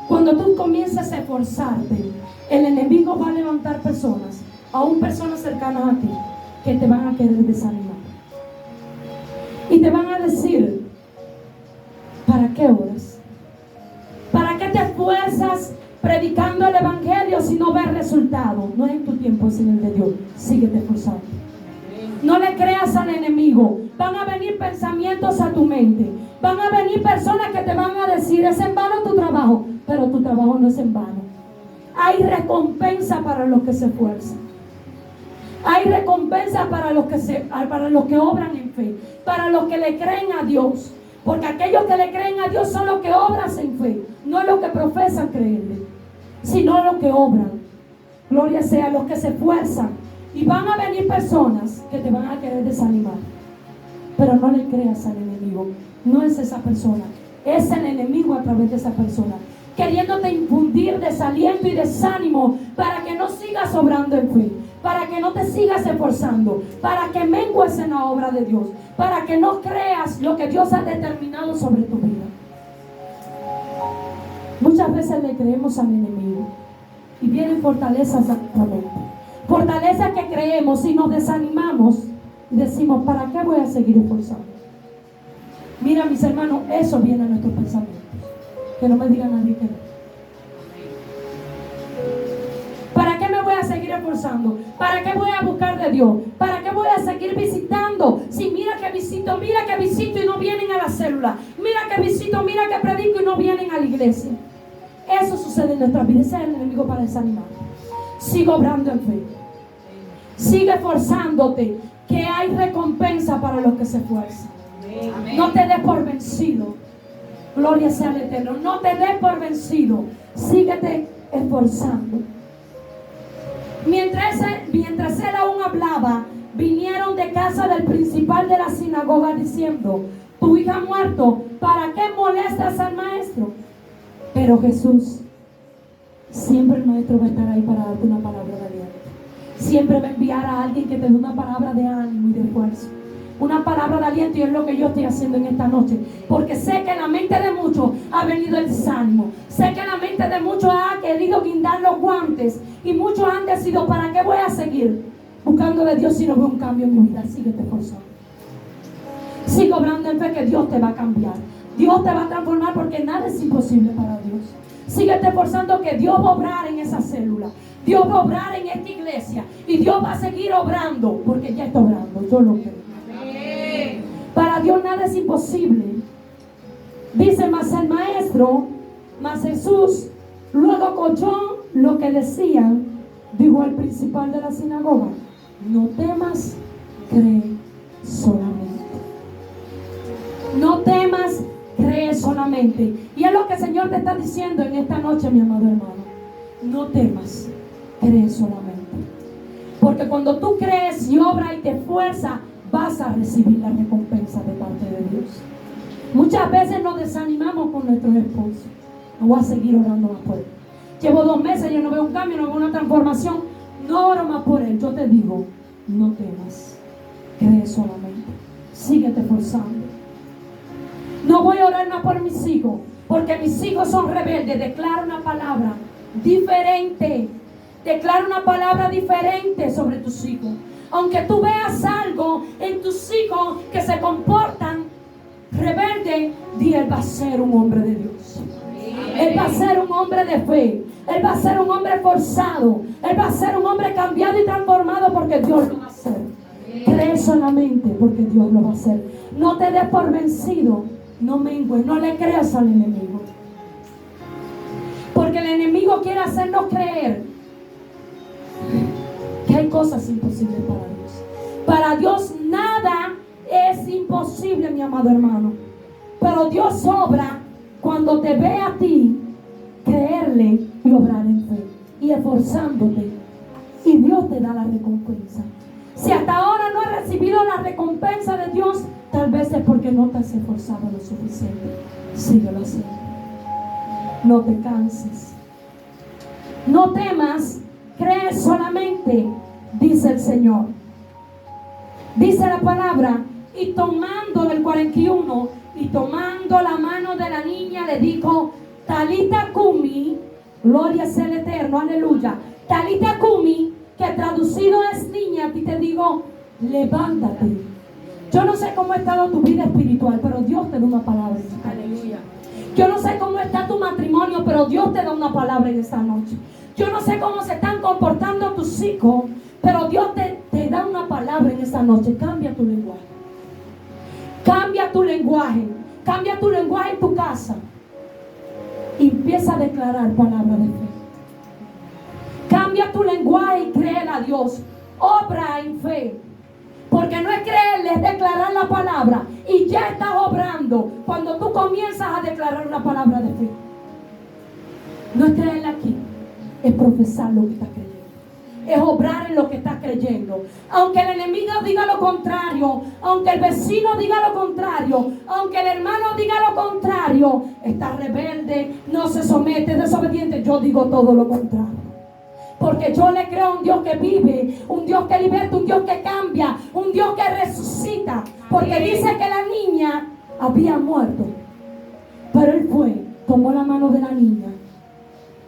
cuando tú comiences a esforzarte, el enemigo va a levantar personas, aún personas cercanas a ti, que te van a querer desanimar. Y te van a decir, ¿para qué oras? ¿Para qué te esfuerzas predicando el evangelio si no ves resultado? No es en tu tiempo, es en el de Dios. Síguete esforzando. No le creas al enemigo. Van a venir pensamientos a tu mente. Van a venir personas que te van a decir, es en vano tu trabajo. Pero tu trabajo no es en vano. Hay recompensa para los que se esfuerzan. Hay recompensa para los que obran en fe, para los que le creen a Dios. Porque aquellos que le creen a Dios son los que obran en fe, no los que profesan creerle, sino los que obran. Gloria sea a los que se esfuerzan. Y van a venir personas que te van a querer desanimar. Pero no le creas al enemigo. No es esa persona, es el enemigo a través de esa persona, queriéndote infundir desaliento y desánimo para que no sigas obrando en fe, para que no te sigas esforzando, para que mengues en la obra de Dios, para que no creas lo que Dios ha determinado sobre tu vida. Muchas veces le creemos al enemigo y vienen fortalezas a nuestra mente, fortalezas que creemos y nos desanimamos y decimos, ¿para qué voy a seguir esforzando? Mira, mis hermanos, eso viene a nuestros pensamientos. Que no me diga nadie que no. ¿Para qué me voy a seguir esforzando? ¿Para qué voy a buscar de Dios? ¿Para qué voy a seguir visitando? Si mira que visito y no vienen a la célula. Mira que visito, mira que predico y no vienen a la iglesia. Eso sucede en nuestra vida. Ese es el enemigo para desanimar. Sigue obrando en fe. Sigue esforzándote, que hay recompensa para los que se esfuerzan. Amén. No te des por vencido. Gloria sea al Eterno. No te des por vencido. Síguete esforzando. Mientras él aún hablaba, vinieron de casa del principal de la sinagoga diciendo, tu hija ha muerto, ¿para qué molestas al maestro? Pero Jesús, siempre el maestro va a estar ahí para darte una palabra de aliento. Siempre va a enviar a alguien que te dé una palabra de ánimo y de esfuerzo. Una palabra de aliento, y es lo que yo estoy haciendo en esta noche. Porque sé que en la mente de muchos ha venido el desánimo. Sé que en la mente de muchos ha querido guindar los guantes. Y muchos han decidido, ¿para qué voy a seguir buscando de Dios si no veo un cambio en mi vida? Síguete esforzando. Sigue obrando en fe que Dios te va a cambiar. Dios te va a transformar, porque nada es imposible para Dios. Síguete esforzando, que Dios va a obrar en esa célula. Dios va a obrar en esta iglesia. Y Dios va a seguir obrando, porque ya está obrando. Yo lo creo. Para Dios nada es imposible. Dice, mas el maestro, mas Jesús, luego oyó lo que decían, dijo al principal de la sinagoga, no temas, cree solamente. No temas, cree solamente. Y es lo que el Señor te está diciendo en esta noche, mi amado hermano. No temas, cree solamente. Porque cuando tú crees y obras y te esfuerzas, vas a recibir la recompensa de parte de Dios. Muchas veces nos desanimamos con nuestros esposos. No voy a seguir orando más por él. Llevo 2 meses, yo no veo un cambio, no veo una transformación. No oro más por él. Yo te digo, no temas, cree solamente. Síguete esforzando. No voy a orar más por mis hijos, porque mis hijos son rebeldes. Declara una palabra diferente. Declara una palabra diferente sobre tus hijos. Aunque tú veas algo en tus hijos que se comportan rebelde, di, él va a ser un hombre de Dios. Él va a ser un hombre de fe. Él va a ser un hombre esforzado. Él va a ser un hombre cambiado y transformado, porque Dios lo va a hacer. Cree solamente, porque Dios lo va a hacer. No te des por vencido. No mengues, no le creas al enemigo. Porque el enemigo quiere hacernos creer que cosas imposibles para Dios. Para Dios nada es imposible, mi amado hermano. Pero Dios obra cuando te ve a ti creerle y obrar en fe y esforzándote. Y Dios te da la recompensa. Si hasta ahora no has recibido la recompensa de Dios, tal vez es porque no te has esforzado lo suficiente. Síguelo haciendo. No te canses. No temas, cree solamente, dice el Señor. Dice la palabra, y tomando del 41, y tomando la mano de la niña, le dijo, Talita Kumi, gloria sea el Eterno, aleluya. Talita Kumi, que traducido es niña, a ti te digo, levántate. Yo no sé cómo ha estado tu vida espiritual, pero Dios te da una palabra. Aleluya. Yo no sé cómo está tu matrimonio, pero Dios te da una palabra en esta noche. Yo no sé cómo se están comportando tus hijos, pero Dios te da una palabra en esta noche. Cambia tu lenguaje. Cambia tu lenguaje. Cambia tu lenguaje en tu casa. Y empieza a declarar palabra de fe. Cambia tu lenguaje y créele a Dios. Obra en fe. Porque no es creerle, es declarar la palabra. Y ya estás obrando cuando tú comienzas a declarar una palabra de fe. No es creerle aquí, es profesar lo que estás creyendo. Es obrar en lo que estás creyendo. Aunque el enemigo diga lo contrario, aunque el vecino diga lo contrario, aunque el hermano diga lo contrario, está rebelde, no se somete, desobediente. Yo digo todo lo contrario. Porque yo le creo a un Dios que vive, un Dios que liberta, un Dios que cambia, un Dios que resucita. Porque dice que la niña había muerto. Pero él fue, tomó la mano de la niña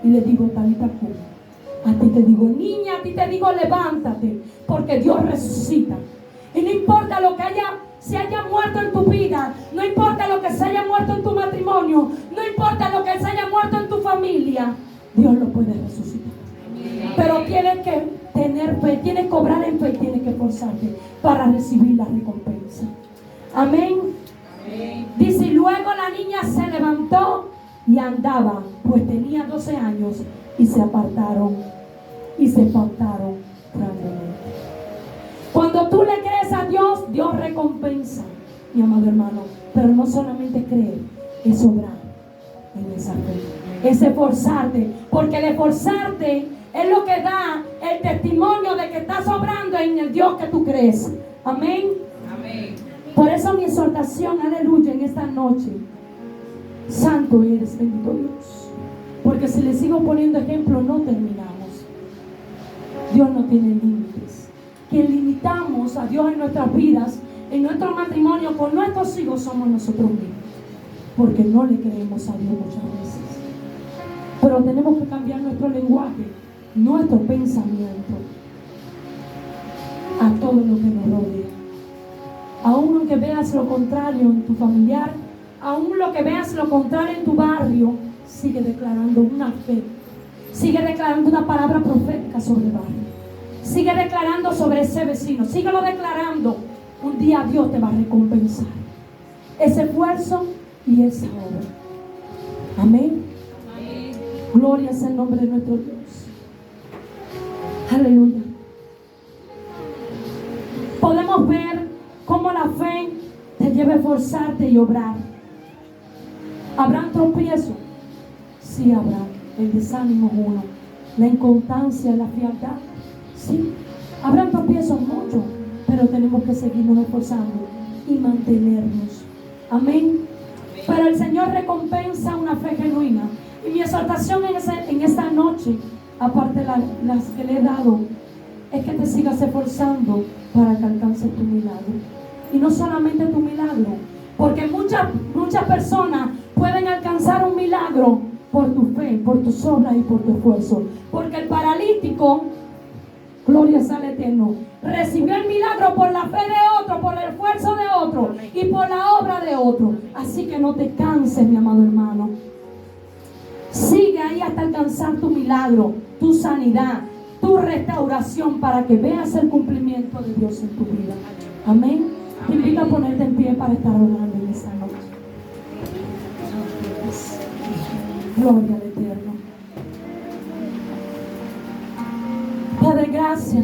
y le dijo, Talita Kumi, a ti te digo niña, a ti te digo levántate, porque Dios resucita. Y no importa lo que se haya muerto en tu vida, no importa lo que se haya muerto en tu matrimonio, no importa lo que se haya muerto en tu familia, Dios lo puede resucitar. Pero tienes que tener fe, tienes que obrar en fe, tienes que esforzarte para recibir la recompensa. Amén. Dice, y luego la niña se levantó y andaba, pues tenía 12 años, y se apartaron y se espantaron grandemente. Cuando tú le crees a Dios, Dios recompensa, mi amado hermano. Pero no solamente creer, es obrar en esa fe, es esforzarte, porque el esforzarte es lo que da el testimonio de que estás obrando en el Dios que tú crees. Amén. Amén. Por eso mi exhortación, aleluya, en esta noche. Santo eres, bendito Dios. Porque si le sigo poniendo ejemplo, no terminamos. Dios no tiene límites. Quien limitamos a Dios en nuestras vidas, en nuestro matrimonio, con nuestros hijos, somos nosotros mismos. Porque no le creemos a Dios muchas veces. Pero tenemos que cambiar nuestro lenguaje, nuestro pensamiento a todo lo que nos rodea. Aún aunque veas lo contrario en tu familiar, aún lo que veas lo contrario en tu barrio, sigue declarando una fe, sigue declarando una palabra profética sobre el barrio, sigue declarando sobre ese vecino, síguelo declarando. Un día Dios te va a recompensar ese esfuerzo y esa obra. Amén. Gloria sea el nombre de nuestro Dios. Aleluya. Podemos ver cómo la fe te lleva a esforzarte y obrar. ¿Habrán tropiezos? Sí habrá. El desánimo es uno. La inconstancia, la frialdad. Sí. Habrán tropiezos muchos, pero tenemos que seguirnos esforzando y mantenernos. Amén. Pero el Señor recompensa una fe genuina. Y mi exhortación en esta noche, aparte de las que le he dado, es que te sigas esforzando para que alcances tu milagro. Y no solamente tu milagro, porque muchas personas pueden alcanzar un milagro por tu fe, por tus obras y por tu esfuerzo. Porque el paralítico, gloria sea al Eterno, recibió el milagro por la fe de otro, por el esfuerzo de otro y por la obra de otro. Así que no te canses, mi amado hermano. Sigue ahí hasta alcanzar tu milagro, tu sanidad, tu restauración, para que veas el cumplimiento de Dios en tu vida. Amén. Te invito a ponerte en pie para estar orando en esta noche. Gloria al Eterno. Padre, gracias.